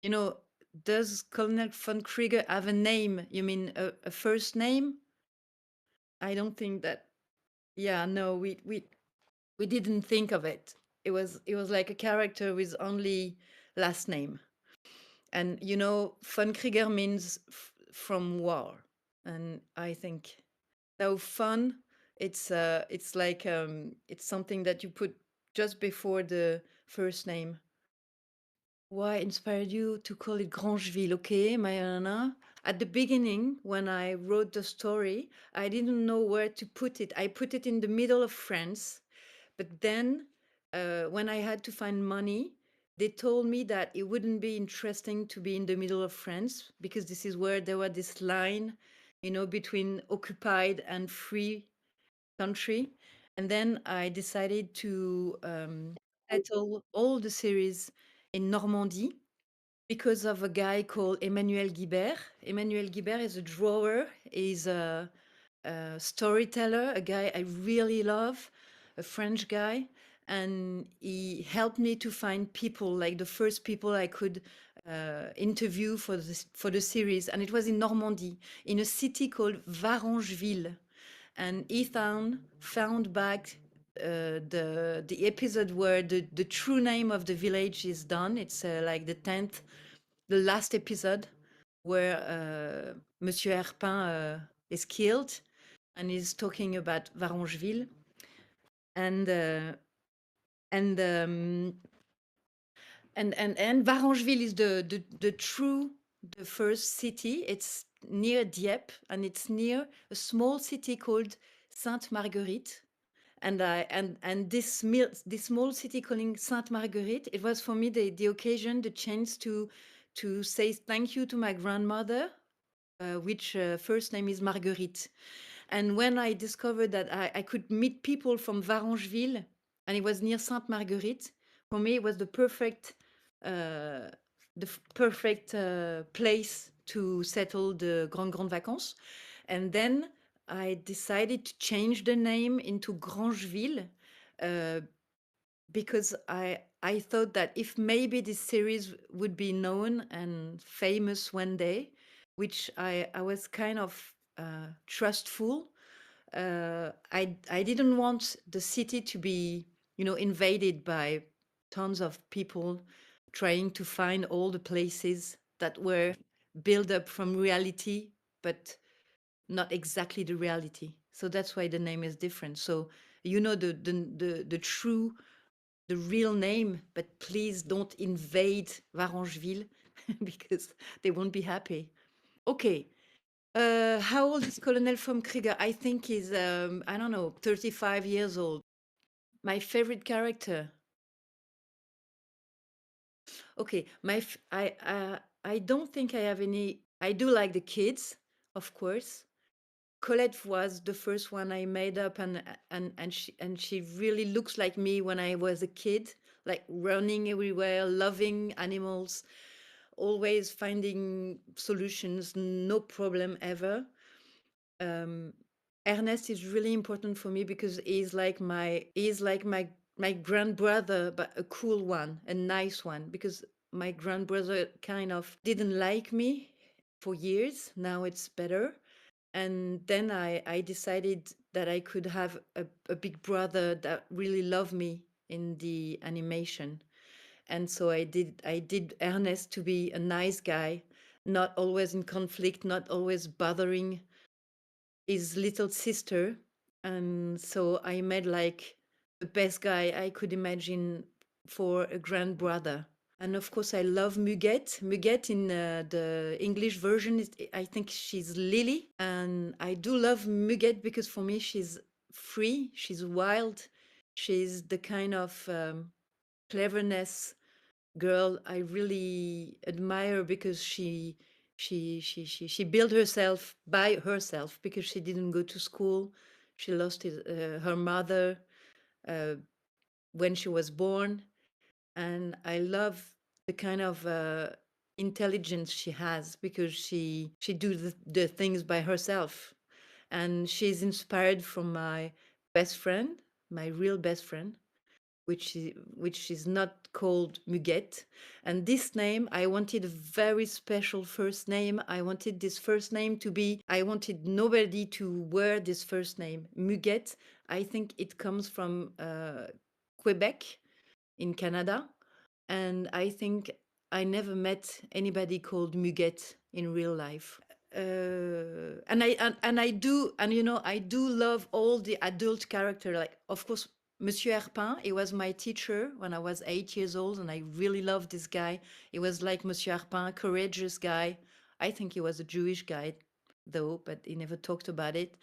You know, does Colonel von Krieger have a name? You mean a first name? I don't think that. Yeah, no, we didn't think of it. It was like a character with only last name. And you know, von Krieger means from war. And I think now fun, it's like it's something that you put just before the first name. Why inspired you to call it Grangeville? Okay, Mariana. At the beginning, when I wrote the story, I didn't know where to put it. I put it in the middle of France. But then, when I had to find money, they told me that it wouldn't be interesting to be in the middle of France because this is where there was this line, you know, between occupied and free country. And then I decided to settle all the series in Normandy because of a guy called Emmanuel Guibert. Emmanuel Guibert is a drawer, is a storyteller, a guy I really love, a French guy. And he helped me to find people, like the first people I could interview for the series. And it was in Normandy, in a city called Varangeville. And he found back the episode where the true name of the village is done. It's like the last episode where Monsieur Herpin is killed, and he's talking about Varangeville, and uh, and um, and Varangeville is the first city. It's near Dieppe, and it's near a small city called Sainte Marguerite. And this small city calling Sainte Marguerite, it was for me the occasion, the chance to say thank you to my grandmother, which first name is Marguerite. And when I discovered that I could meet people from Varangeville, and it was near Sainte Marguerite, for me it was uh, the perfect place to settle the Grand Vacances. And then I decided to change the name into Grangeville, uh, because I thought that if maybe this series would be known and famous one day, which I was kind of trustful. I didn't want the city to be, you know, invaded by tons of people trying to find all the places that were built up from reality, but not exactly the reality. So that's why the name is different. So you know the real name, but please don't invade Varangeville because they won't be happy. Okay. How old is Colonel from Krieger? I think he's, I don't know, 35 years old. My favorite character. Okay, I don't think I have any. I do like the kids, of course. Colette was the first one I made up, and she really looks like me when I was a kid, like running everywhere, loving animals, always finding solutions, no problem ever. um, Ernest is really important for me because he's like my grand brother, but a cool one, a nice one. Because my grand brother kind of didn't like me for years. Now it's better. And then I decided that I could have a big brother that really loved me in the animation. And so I did Ernest to be a nice guy, not always in conflict, not always bothering his little sister. And so I made like the best guy I could imagine for a grand brother. And of course, I love Muguette. Muguette in the English version, I think she's Lily. And I do love Muguette because for me, she's free, she's wild, she's the kind of cleverness girl I really admire because she built herself by herself because she didn't go to school. She lost her mother uh, when she was born, and I love the kind of intelligence she has because she do the things by herself, and she's inspired from my best friend, my real best friend, which is not called Muguette. And this name, I wanted a very special first name. I wanted this first name to be, I wanted nobody to wear this first name. Muguette, I think it comes from Quebec in Canada. And I think I never met anybody called Muguette in real life. And I do, and I do love all the adult character. Like, of course, Monsieur Herpin. He was my teacher when I was 8 years old, and I really loved this guy. He was like Monsieur Herpin, courageous guy. I think he was a Jewish guy, though, but he never talked about it.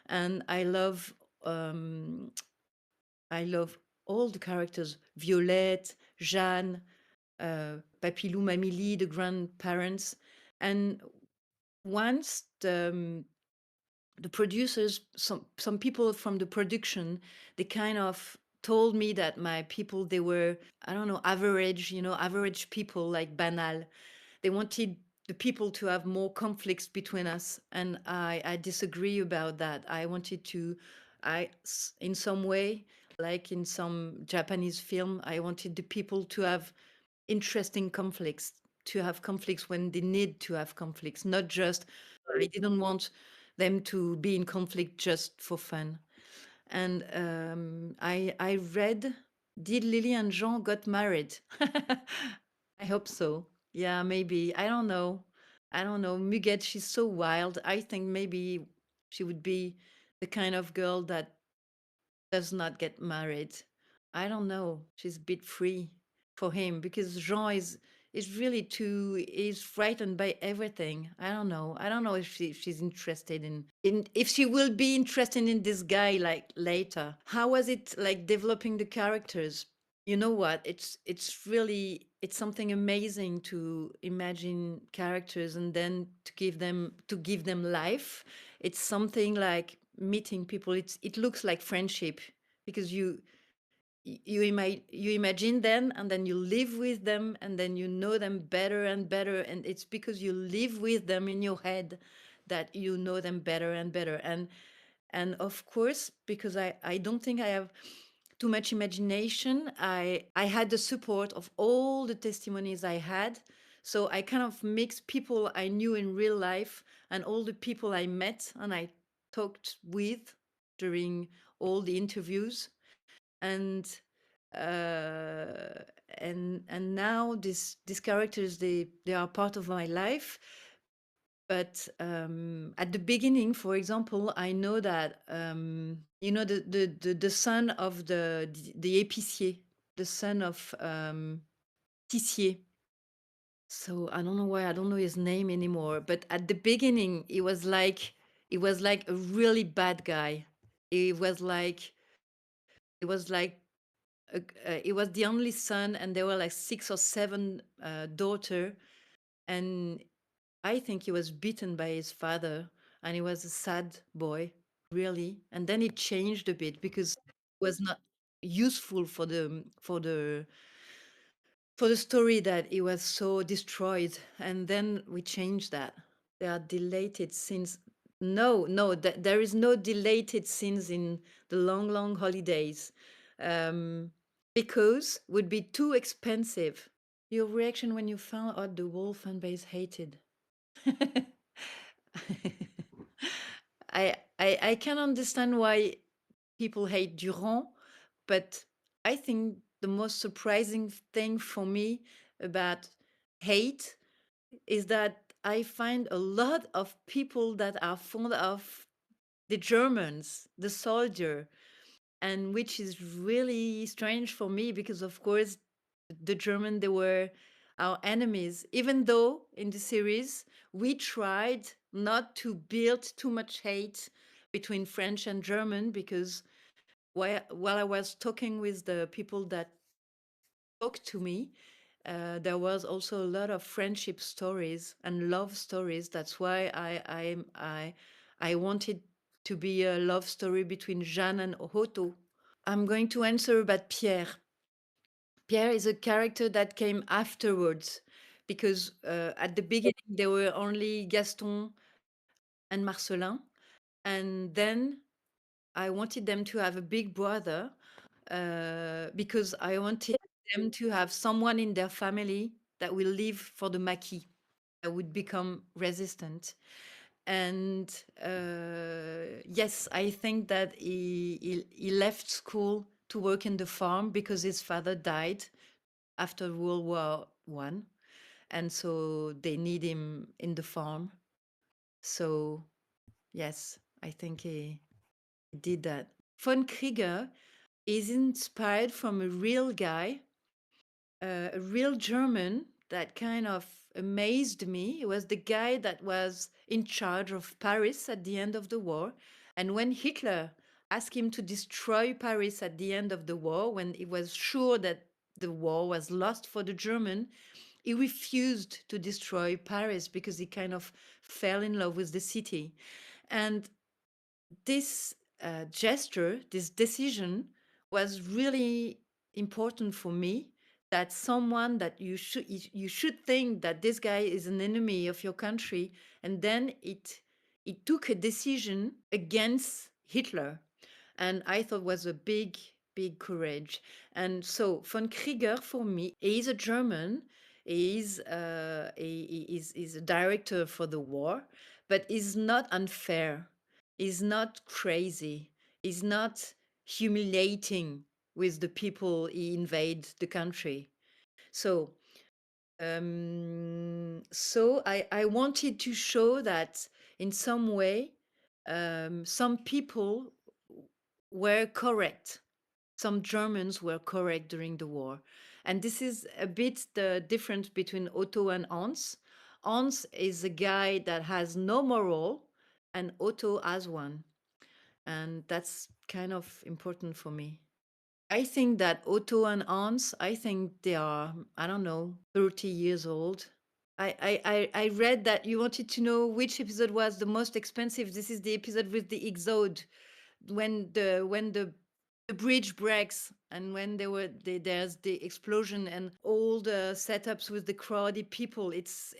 And um, I love all the characters: Violette, Jeanne, Papilou, Mamili, the grandparents, and once the producers, some people from the production, they kind of told me that my people, they were, I don't know, average, average people, like banal. They wanted the people to have more conflicts between us, and I disagree about that. I wanted to, in some way, like in some Japanese film, I wanted the people to have interesting conflicts, to have conflicts when they need to have conflicts, not just, I didn't want them to be in conflict just for fun. And I read, did Lily and Jean got married? I hope so. Yeah, maybe. I don't know. I don't know. Muguette, she's so wild. I think maybe she would be the kind of girl that does not get married. I don't know. She's a bit free for him because Jean is really too is frightened by everything. I don't know. I don't know if she's interested in if she will be interested in this guy like later. How was it like developing the characters? You know what? It's something amazing to imagine characters and then to give them life. It's something like meeting people. It looks like friendship because you imagine them and then you live with them and then you know them better and better, and it's because you live with them in your head that you know them better and better. And of course, because I don't think I have too much imagination, I had the support of all the testimonies I had. So I kind of mixed people I knew in real life and all the people I met and I talked with during all the interviews. And uh, and and now these characters, they are part of my life. But at the beginning, for example, I know that the son of the épicier, the son of Tissier. So I don't know why I don't know his name anymore. But at the beginning, he was like a really bad guy. He was like he was like he was the only son, and there were like six or seven daughter, and I think he was beaten by his father, and he was a sad boy, really. And then it changed a bit because it was not useful for the story that he was so destroyed. And then we changed that. There are deleted scenes. No, no, there is no deleted scenes in the long, long holidays, um, because would be too expensive. Your reaction when you found out the whole fan base hated. I can understand why people hate Durand, but I think the most surprising thing for me about hate is that I find a lot of people that are fond of the Germans, the soldier, and which is really strange for me because, of course, the German, they were our enemies. Even though in the series we tried not to build too much hate between French and German, because while I was talking with the people that spoke to me, there was also a lot of friendship stories and love stories. That's why I wanted to be a love story between Jeanne and Otto. I'm going to answer about Pierre. Pierre is a character that came afterwards because at the beginning there were only Gaston and Marcelin, and then I wanted them to have a big brother, because I wanted them to have someone in their family that will live for the maquis, that would become resistant. And yes, I think that he left school to work in the farm because his father died after World War I, and so they need him in the farm. So yes, I think he did that. Von Krieger is inspired from a real guy, a real German that kind of amazed me. He was the guy that was in charge of Paris at the end of the war. And when Hitler asked him to destroy Paris at the end of the war, when he was sure that the war was lost for the German, he refused to destroy Paris because he kind of fell in love with the city. And this gesture, this decision was really important for me, that someone that you should think that this guy is an enemy of your country, and then it took a decision against Hitler, and I thought was a big courage. And so von Krieger, for me, he is a German. He is a director for the war, but is not unfair, is not crazy, is not humiliating with the people he invade the country. So I wanted to show that in some way, some people were correct. Some Germans were correct during the war. And this is a bit the difference between Otto and Hans. Hans is a guy that has no moral, and Otto has one. And that's kind of important for me. I think that Otto and Hans, I think they are, I don't know, 30 years old. I read that you wanted to know which episode was the most expensive. This is the episode with the exode, when the bridge breaks, and when there's the explosion and all the setups with the crowded people. It's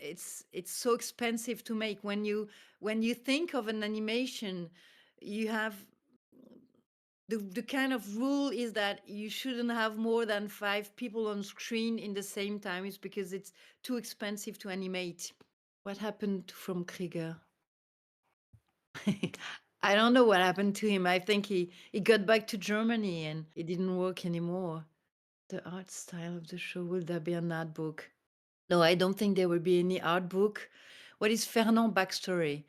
so expensive to make. When you think of an animation, you have the kind of rule is that you shouldn't have more than 5 people on screen in the same time. It's because it's too expensive to animate. What happened from Krieger? I don't know what happened to him. I think he got back to Germany and it didn't work anymore. The art style of the show, will there be an art book? No, I don't think there will be any art book. What is Fernand backstory?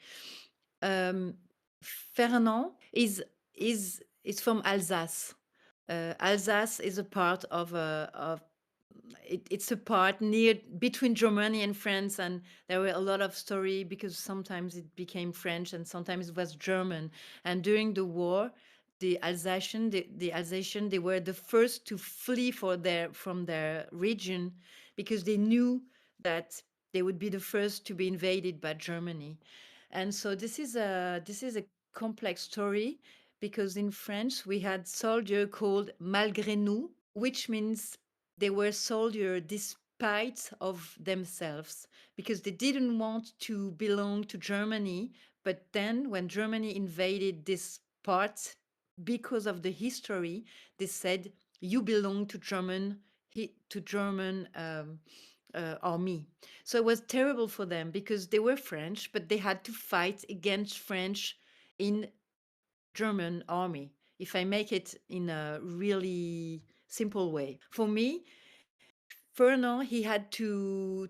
Um, Fernand is from Alsace. Alsace is a part of it's a part near between Germany and France, and there were a lot of story because sometimes it became French and sometimes it was German. And during the war, the Alsatian, they were the first to flee from their region because they knew that they would be the first to be invaded by Germany. And so this is a complex story, because in French we had soldier called malgré nous, which means they were soldier despite of themselves, because they didn't want to belong to Germany. But then when Germany invaded this part, because of the history, they said you belong to German army. So it was terrible for them because they were French, but they had to fight against French in German army. If I make it in a really simple way, for me, Fernand, he had to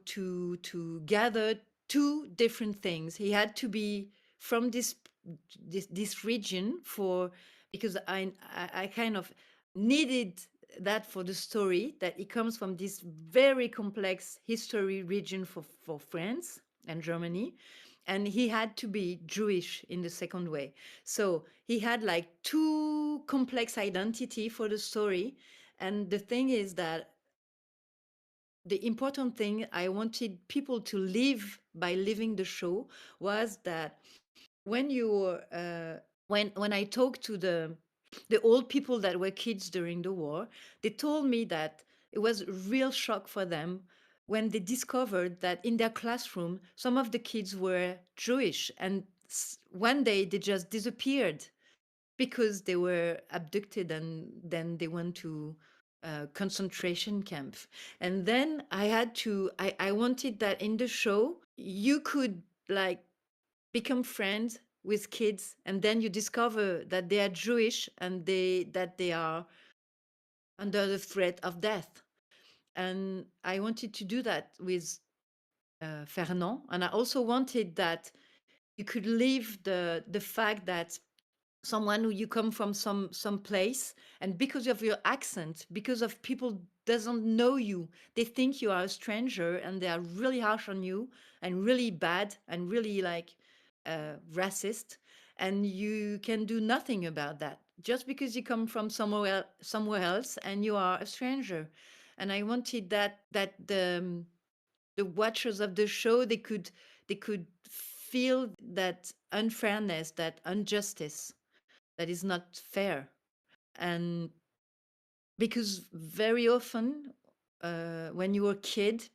gather two different things. He had to be from this region, for because I kind of needed that for the story, that he comes from this very complex history region for France and Germany, and he had to be Jewish in the second way. So he had like two complex identity for the story. And the thing is that the important thing I wanted people to live by living the show was that when you when I talked to the old people that were kids during the war, they told me that it was a real shock for them when they discovered that in their classroom some of the kids were Jewish, and one day they just disappeared. because they were abducted and then they went to concentration camp. And then I wanted that in the show you could like become friends with kids, and then you discover that they are Jewish and they are under the threat of death. And I wanted to do that with Fernand, and I also wanted that you could leave the fact that someone who you come from some place, and because of your accent, because of people doesn't know you, they think you are a stranger and they are really harsh on you and really bad and really like racist, and you can do nothing about that just because you come from somewhere else and you are a stranger. And I wanted that the watchers of the show, they could feel that unfairness, that injustice, that is not fair. And because very often when you're a kid,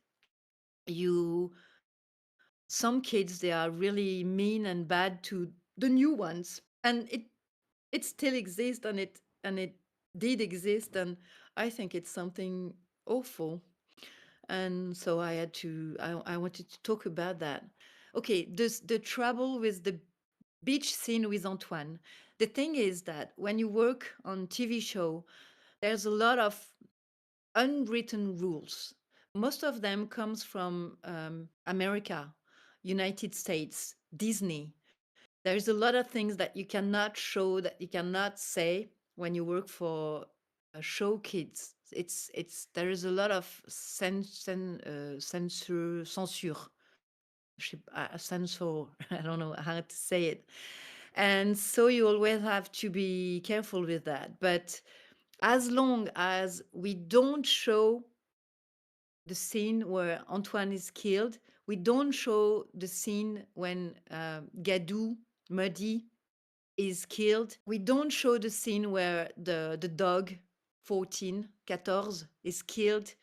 you some kids, they are really mean and bad to the new ones, and it still exists, and it did exist, and I think it's something awful. And so I wanted to talk about that. Okay, this the trouble with the beach scene with Antoine. The thing is that when you work on TV show, there's a lot of unwritten rules. Most of them comes from America, United States, Disney. There's a lot of things that you cannot show, that you cannot say when you work for show kids. It's there is a lot of censure. Censor. I don't know how to say it. And so you always have to be careful with that. But as long as we don't show the scene where Antoine is killed, we don't show the scene when Gadou, Muddy, is killed. We don't show the scene where the dog, 14 is killed.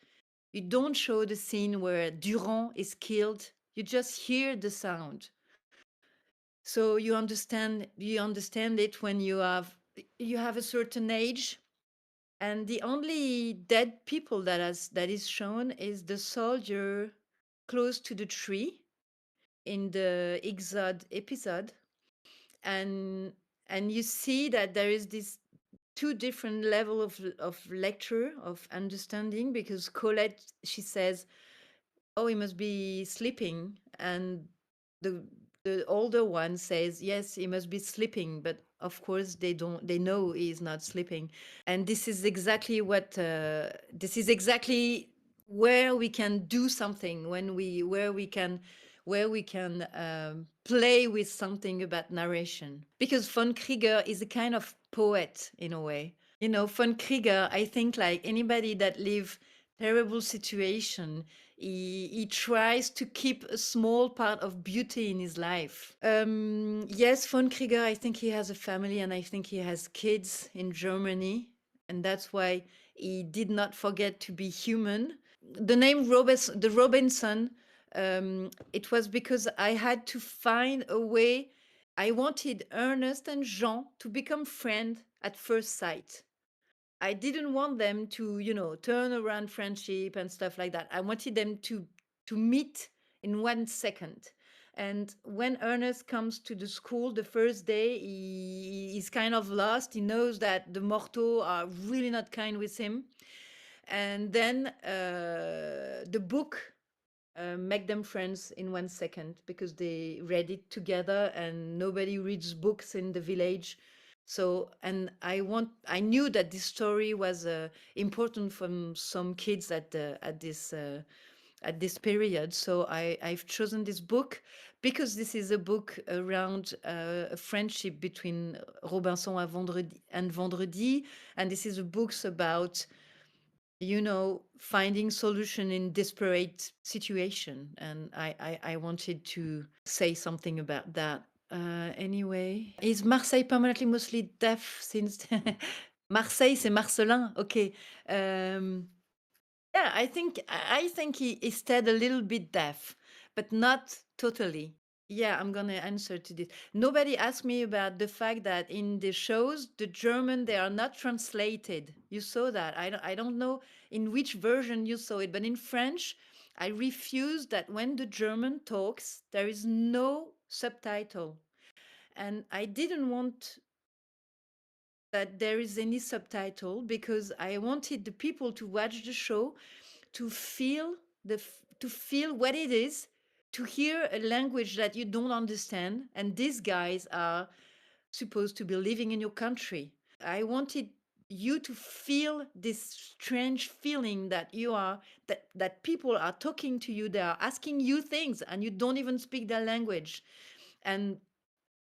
You don't show the scene where Durand is killed. You just hear the sound. So you understand it when you have a certain age, and the only dead people that is shown is the soldier close to the tree in the Exod episode. And you see that there is this two different level of lecture of understanding, because Colette, she says, oh, he must be sleeping, and the the older one says, yes, he must be sleeping, but of course they know he's not sleeping. And this is exactly where we can do something, where we can play with something about narration, because von Krieger is a kind of poet in a way. Von Krieger, I think, like anybody that live terrible situation, he tries to keep a small part of beauty in his life. Yes, von Krieger, I think he has a family, and I think he has kids in Germany, and that's why he did not forget to be human. The name the Robinson, it was because I had to find a way. I wanted Ernest and Jean to become friends at first sight. I didn't want them to, turn around friendship and stuff like that. I wanted them to meet in 1 second. And when Ernest comes to the school the first day, he's kind of lost. He knows that the Morteaux are really not kind with him. And then the book make them friends in 1 second, because they read it together, and nobody reads books in the village. So, and I knew that this story was important for some kids at this period. So I've chosen this book because this is a book around a friendship between Robinson and Vendredi, and this is a book about finding solution in desperate situation, and I wanted to say something about that. Anyway, is Marseille permanently mostly deaf since Marseille, c'est Marcelin? Okay. Yeah, I think he stayed a little bit deaf, but not totally. Yeah, I'm gonna answer to this. Nobody asked me about the fact that in the shows, the German, they are not translated. You saw that. I don't know in which version you saw it, but in French, I refuse that when the German talks, there is no subtitle. And I didn't want that there is any subtitle because I wanted the people to watch the show to feel to feel what it is to hear a language that you don't understand, and these guys are supposed to be living in your country. I wanted you to feel this strange feeling that you are that people are talking to you, they are asking you things and you don't even speak their language. And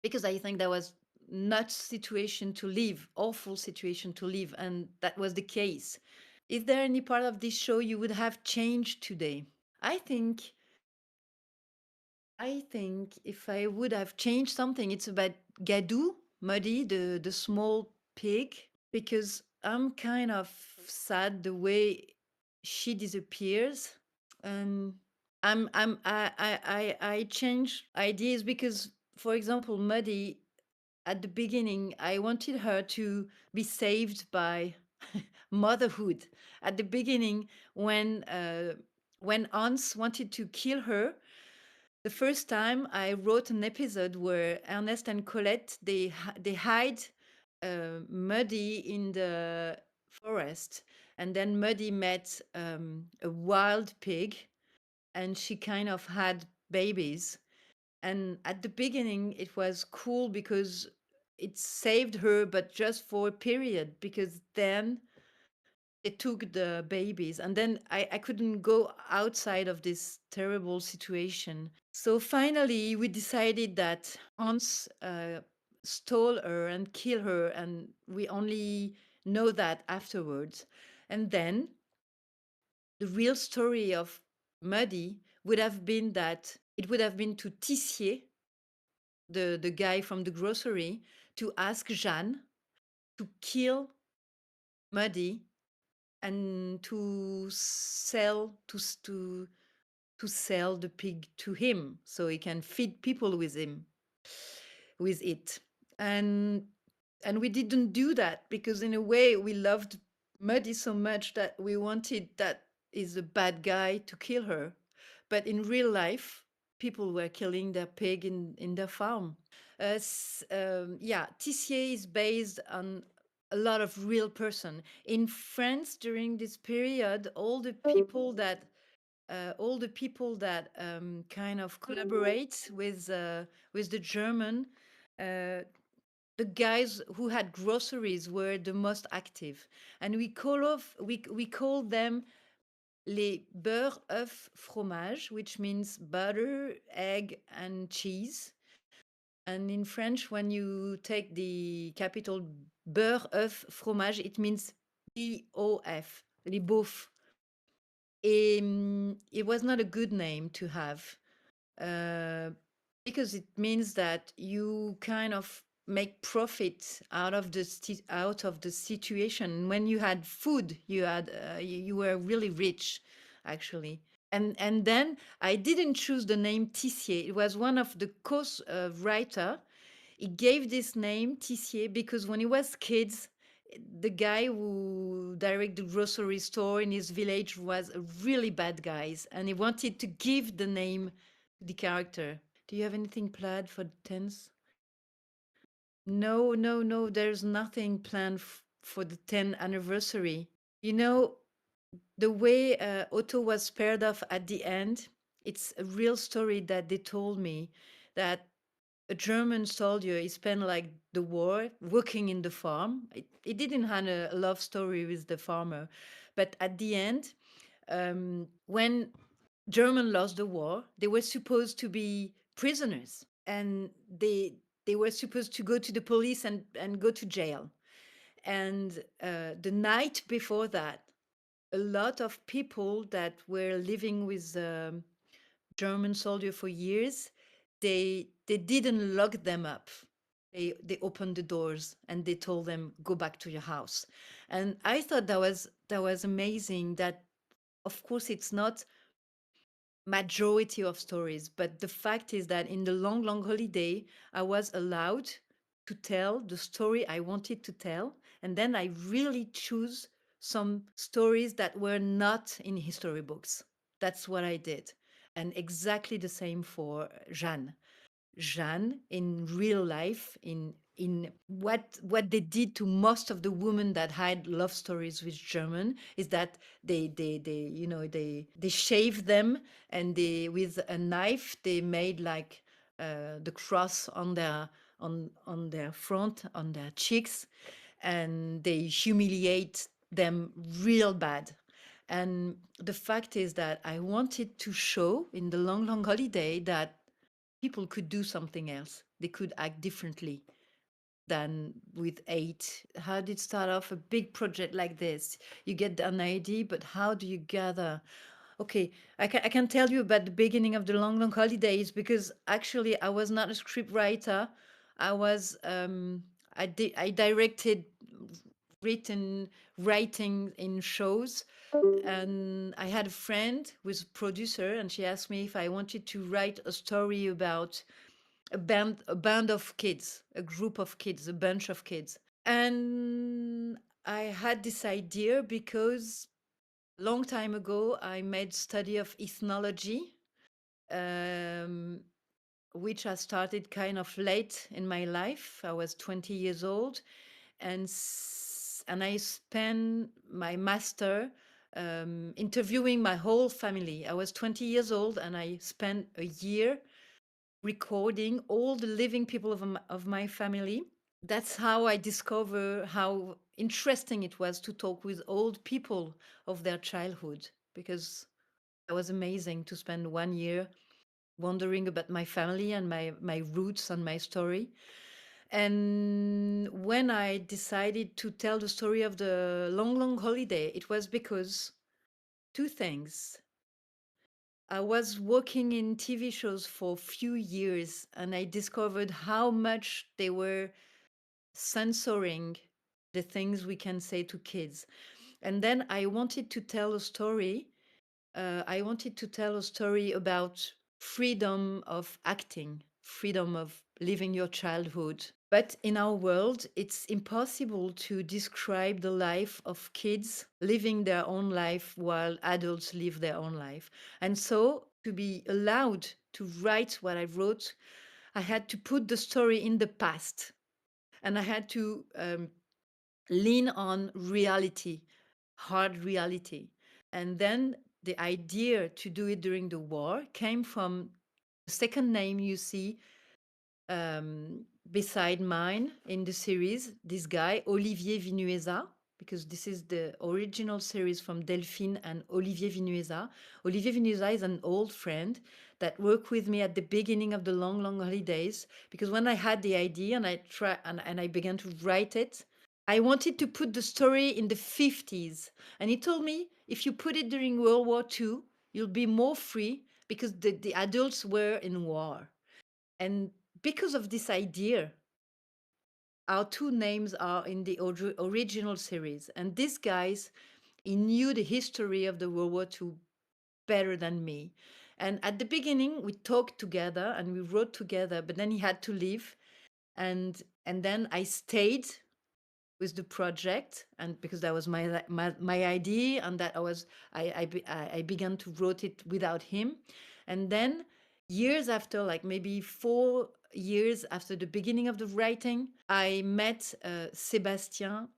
because I think that was not situation to live, awful situation to live, and that was the case. Is there any part of this show you would have changed today? I think I think if I would have changed something, it's about Gadou, Muddy, the small pig, because I'm kind of sad the way she disappears. And I change ideas because, for example, Muddy, at the beginning, I wanted her to be saved by motherhood. At the beginning, when Hans wanted to kill her, the first time I wrote an episode where Ernest and Colette they hide Muddy in the forest, and then Muddy met a wild pig, and she kind of had babies. And at the beginning, it was cool because it saved her, but just for a period, because then they took the babies, and then I couldn't go outside of this terrible situation. So finally, we decided that Hans stole her and killed her, and we only know that afterwards. And then the real story of Muddy would have been that it would have been to Tissier, the guy from the grocery, to ask Jeanne to kill Muddy and to sell the pig to him so he can feed people with it. And we didn't do that because in a way we loved Muddy so much that we wanted that is a bad guy to kill her. But in real life, people were killing their pig in their farm. Yeah, Tissier is based on a lot of real person in France during this period. All the people that kind of collaborate with the German, uh, the guys who had groceries were the most active, and we call them les beurre œuf fromage, which means butter, egg, and cheese. And in French, when you take the capital beurre œuf fromage, it means BOF, les beaufs. It was not a good name to have, uh, because it means that you kind of make profit out of the situation. When you had food, you were really rich, actually. And then I didn't choose the name Tissier. It was one of the writer. He gave this name Tissier because when he was kids, the guy who directed the grocery store in his village was a really bad guy, and he wanted to give the name to the character. Do you have anything planned for the 10th? No, no, no. There's nothing planned for the 10th anniversary. You know, the way Otto was spared off at the end, it's a real story that they told me, that a German soldier, he spent like the war working in the farm. He didn't have a love story with the farmer, but at the end, when German lost the war, they were supposed to be prisoners, and they were supposed to go to the police and go to jail. And the night before that, a lot of people that were living with German soldier for years, they didn't lock them up. They opened the doors and they told them, go back to your house. And I thought that was amazing. That of course it's not majority of stories. But the fact is that in the long, long holiday, I was allowed to tell the story I wanted to tell. And then I really choose some stories that were not in history books. That's what I did. And exactly the same for Jeanne. Jeanne in real life, in what they did to most of the women that had love stories with German is that they shaved them, and they, with a knife, they made like the cross on their front, on their cheeks, and they humiliate them real bad. And the fact is that I wanted to show in the long, long holiday that people could do something else. They could act differently than with eight. How did it start off a big project like this? You get an idea, but how do you gather? Okay, I can tell you about the beginning of the long, long holidays, because actually I was not a script writer. I was I directed, written, writing in shows, and I had a friend who was a producer, and she asked me if I wanted to write a story about a band of kids, a group of kids, a bunch of kids. And I had this idea because long time ago I made study of ethnology, um, which I started kind of late in my life. I was 20 years old, and I spent my master interviewing my whole family. I was 20 years old, and I spent a year recording all the living people of my family. That's how I discover how interesting it was to talk with old people of their childhood, because it was amazing to spend 1 year wondering about my family and my roots and my story. And when I decided to tell the story of the long, long holiday, it was because two things. I was working in TV shows for a few years, and I discovered how much they were censoring the things we can say to kids. And then I wanted to tell a story. I wanted to tell a story about freedom of acting, freedom of living your childhood. But in our world, it's impossible to describe the life of kids living their own life while adults live their own life. And so, to be allowed to write what I wrote, I had to put the story in the past, and I had to lean on reality, hard reality. And then the idea to do it during the war came from the second name you see beside mine in the series, this guy, Olivier Vinuesa, because this is the original series from Delphine and Olivier Vinuesa. Olivier Vinuesa is an old friend that worked with me at the beginning of the long, long holidays, because when I had the idea and I began to write it, I wanted to put the story in the 50s. And he told me, if you put it during World War II, you'll be more free because the adults were in war. And because of this idea, our two names are in the original series. And these guys, he knew the history of the World War II better than me. And at the beginning, we talked together and we wrote together, but then he had to leave. And then I stayed with the project, and because that was my idea, and that I began to write it without him. And then years after, like maybe 4 years after the beginning of the writing, I met Sébastien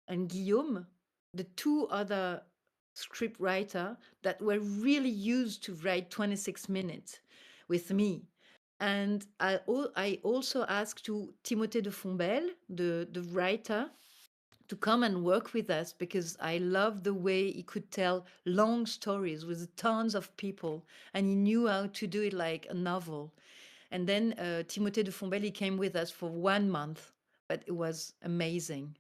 and Guillaume, the two other script writer that were really used to write 26 minutes with me. And I also asked to Timothée de Fombelle, the writer, to come and work with us, because I love the way he could tell long stories with tons of people, and he knew how to do it like a novel. And then Timothée de Fombelle, he came with us for 1 month, but it was amazing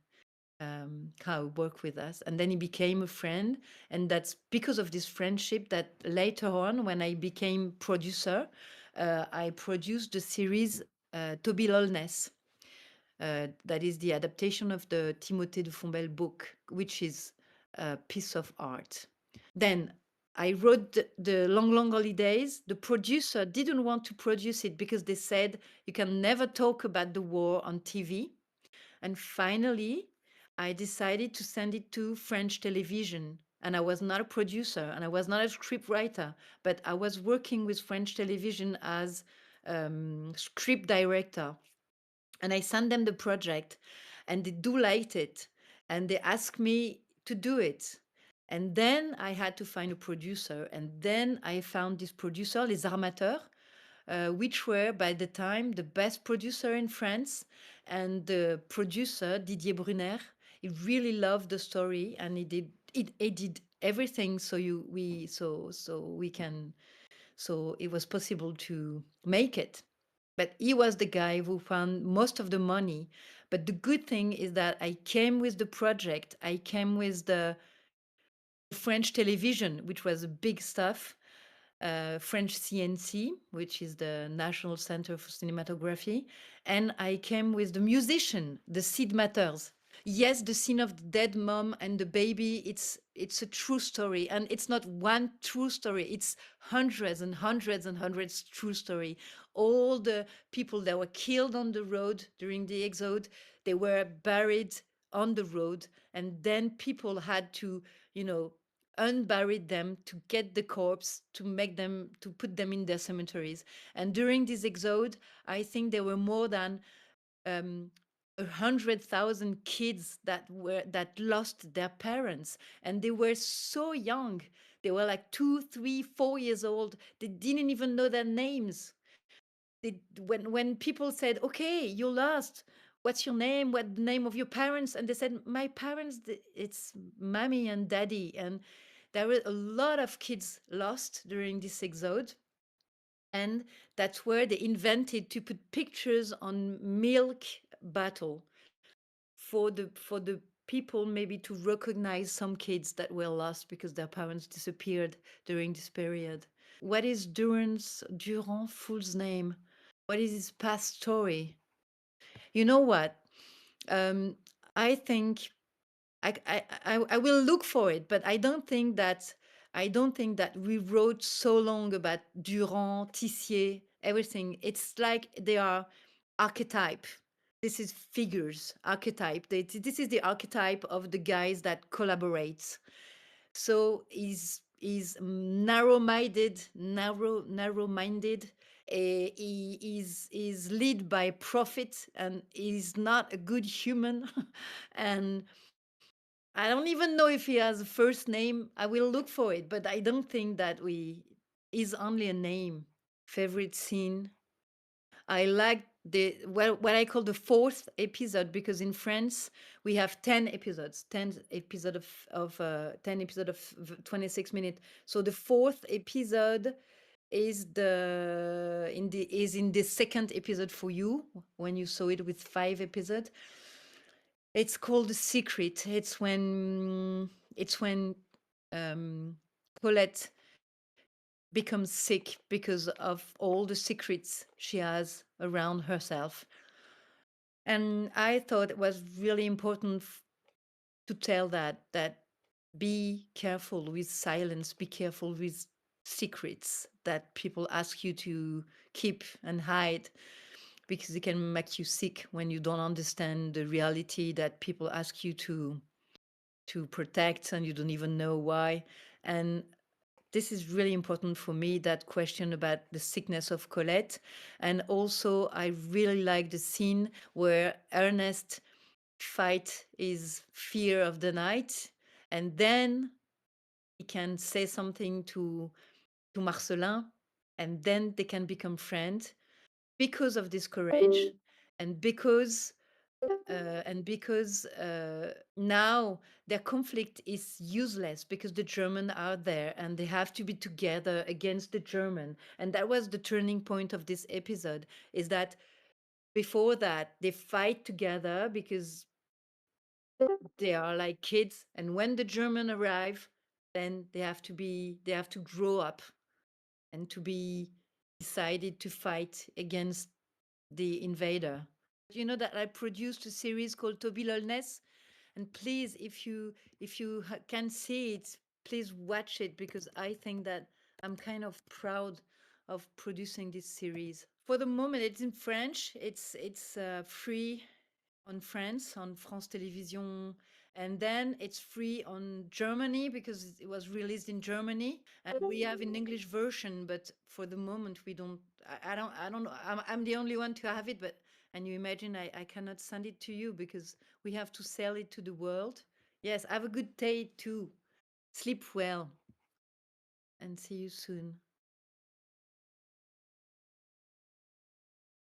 how he worked with us. And then he became a friend, and that's because of this friendship that later on, when I became producer, I produced the series Toby Lolness. That is the adaptation of the Timothée de Fombelle book, which is a piece of art. Then I wrote the Long Long Holidays. The producer didn't want to produce it because they said you can never talk about the war on TV. And finally, I decided to send it to French television. And I was not a producer and I was not a script writer, but I was working with French television as script director. And I sent them the project and they do like it. And they asked me to do it. And then I had to find a producer. And then I found this producer, Les Armateurs, which were by the time the best producer in France. And the producer, Didier Brunner, he really loved the story and he did everything so it was possible to make it. But he was the guy who found most of the money. But the good thing is that I came with the project. I came with the French television, which was a big stuff, French CNC, which is the National Center for Cinematography. And I came with the musician, the Sid Matters. Yes, the scene of the dead mom and the baby, it's a true story. And it's not one true story, it's hundreds and hundreds and hundreds true story. All the people that were killed on the road during the exode, they were buried on the road. And then people had to, you know, unburied them to get the corpse to put them in their cemeteries. And during this exode, I think there were more than 100,000 kids that lost their parents, and they were so young. They were like 2, 3, 4 years old. They didn't even know their names. When people said, "Okay, you lost. What's your name? What the name of your parents?" And they said, "My parents, it's mommy and daddy." And there were a lot of kids lost during this exode. And that's where they invented to put pictures on milk bottle for the people maybe to recognize some kids that were lost because their parents disappeared during this period. What is Durand full's name? What is his past story? You know what? Um, I think I will look for it, but I don't think that we wrote so long about Durand, Tissier, everything. It's like they are archetype. This is figures, archetype. This is the archetype of the guys that collaborates. So he's narrow-minded. He is led by profit, and he's not a good human. And I don't even know if he has a first name. I will look for it, but I don't think that we is only a name. Favorite scene. I like what I call the fourth episode, because in France we have 10 episodes, 10 episode of 26 minutes. So the fourth episode is in the second episode for you when you saw it with 5 episodes. It's called The Secret. It's when Colette becomes sick because of all the secrets she has around herself. And I thought it was really important to tell that be careful with silence, be careful with secrets that people ask you to keep and hide, because it can make you sick when you don't understand the reality that people ask you to protect and you don't even know why. And this is really important for me, that question about the sickness of Colette. And also, I really like the scene where Ernest fight his fear of the night, and then he can say something to Marcelin, and then they can become friends because of this courage, and because now their conflict is useless because the German are there and they have to be together against the German. And that was the turning point of this episode, is that before that they fight together because they are like kids, and when the German arrive, then they have to grow up and to be decided to fight against the invader. You know that I produced a series called Toby Lolness, and please, if you can see it, please watch it, because I think that I'm kind of proud of producing this series. For the moment, it's in French. It's free on France, on France Télévisions, and then it's free on Germany because it was released in Germany, and we have an English version. But for the moment, we don't. I don't know. I'm the only one to have it, but and you imagine I cannot send it to you because we have to sell it to the world. Yes, have a good day too. Sleep well, and see you soon.